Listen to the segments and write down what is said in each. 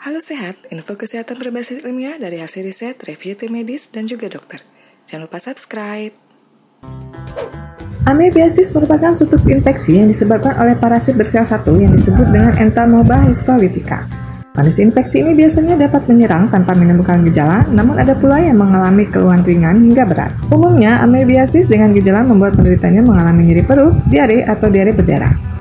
Halo sehat, info kesehatan berbasis ilmiah dari hasil riset, review tim medis, dan juga dokter. Jangan lupa subscribe. Amebiasis merupakan suatu infeksi yang disebabkan oleh parasit bersel 1 yang disebut dengan Entamoeba histolytica. Kondisi infeksi ini biasanya dapat menyerang tanpa menimbulkan gejala, namun ada pula yang mengalami keluhan ringan hingga berat. Umumnya, amebiasis dengan gejala membuat penderitanya mengalami nyeri perut, diare, atau diare berdarah.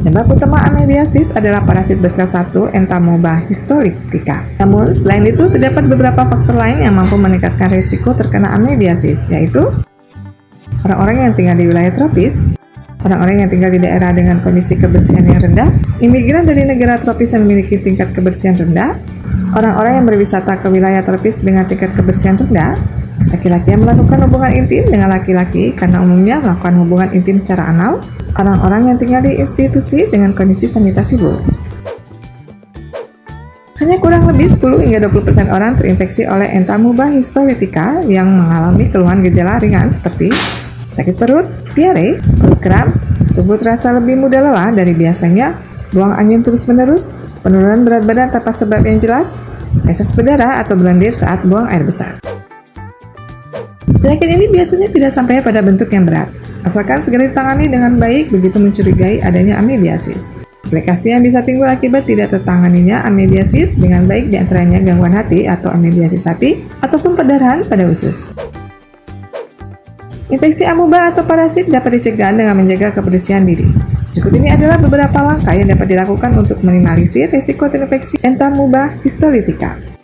Penyebab utama amebiasis adalah parasit bersel 1 Entamoeba histolytica. Namun, selain itu, terdapat beberapa faktor lain yang mampu meningkatkan risiko terkena amebiasis, yaitu orang-orang yang tinggal di wilayah tropis, orang-orang yang tinggal di daerah dengan kondisi kebersihan yang rendah, imigran dari negara tropis yang memiliki tingkat kebersihan rendah, orang-orang yang berwisata ke wilayah tropis dengan tingkat kebersihan rendah, laki-laki yang melakukan hubungan intim dengan laki-laki karena umumnya melakukan hubungan intim secara anal, orang-orang yang tinggal di institusi dengan kondisi sanitasi buruk. Hanya kurang lebih 10 hingga 20% orang terinfeksi oleh Entamoeba histolytica yang mengalami keluhan gejala ringan seperti sakit perut, diare, perut kram, tubuh terasa lebih mudah lelah dari biasanya, buang angin terus-menerus, penurunan berat badan tanpa sebab yang jelas, feses berdarah atau berlendir saat buang air besar. Penyakit ini biasanya tidak sampai pada bentuk yang berat, asalkan segera ditangani dengan baik begitu mencurigai adanya amebiasis. Komplikasi yang bisa timbul akibat tidak tertanganinya amebiasis dengan baik diantaranya gangguan hati atau amebiasis hati, ataupun perdarahan pada usus. Infeksi amoeba atau parasit dapat dicegah dengan menjaga kebersihan diri. Berikut ini adalah beberapa langkah yang dapat dilakukan untuk minimalisir risiko terinfeksi Entamoeba histolytica.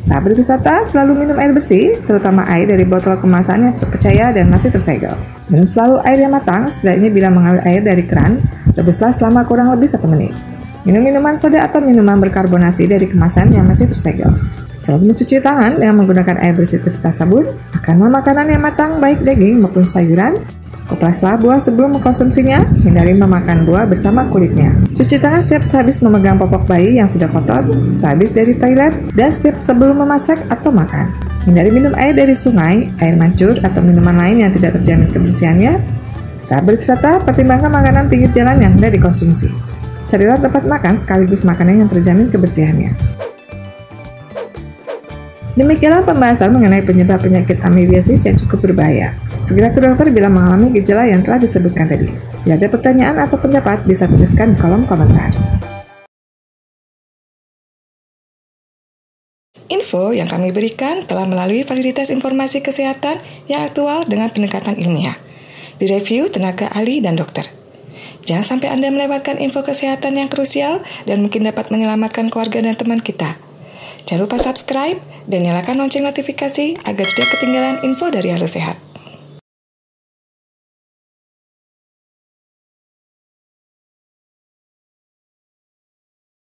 Saat berwisata, selalu minum air bersih, terutama air dari botol kemasan yang terpercaya dan masih tersegel. Minum selalu air yang matang, setidaknya bila mengambil air dari keran, rebuslah selama kurang lebih 1 menit. Minum minuman soda atau minuman berkarbonasi dari kemasan yang masih tersegel. Selalu mencuci tangan dengan menggunakan air bersih beserta sabun. Makanlah makanan yang matang, baik daging maupun sayuran. Kuplaslah buah sebelum mengkonsumsinya, hindari memakan buah bersama kulitnya. Cuci tangan setiap sehabis memegang popok bayi yang sudah kotor, sehabis dari toilet, dan setiap sebelum memasak atau makan. Hindari minum air dari sungai, air mancur, atau minuman lain yang tidak terjamin kebersihannya. Saat berwisata, pertimbangkan makanan pinggir jalan yang mudah dikonsumsi. Carilah tempat makan sekaligus makanan yang terjamin kebersihannya. Demikianlah pembahasan mengenai penyebab penyakit amebiasis yang cukup berbahaya. Segera ke dokter bila mengalami gejala yang telah disebutkan tadi. Bila ada pertanyaan atau pendapat, bisa tuliskan di kolom komentar. Info yang kami berikan telah melalui validitas informasi kesehatan yang aktual dengan pendekatan ilmiah. Direview tenaga ahli dan dokter. Jangan sampai Anda melewatkan info kesehatan yang krusial dan mungkin dapat menyelamatkan keluarga dan teman kita. Jangan lupa subscribe dan nyalakan lonceng notifikasi agar tidak ketinggalan info dari Halo Sehat.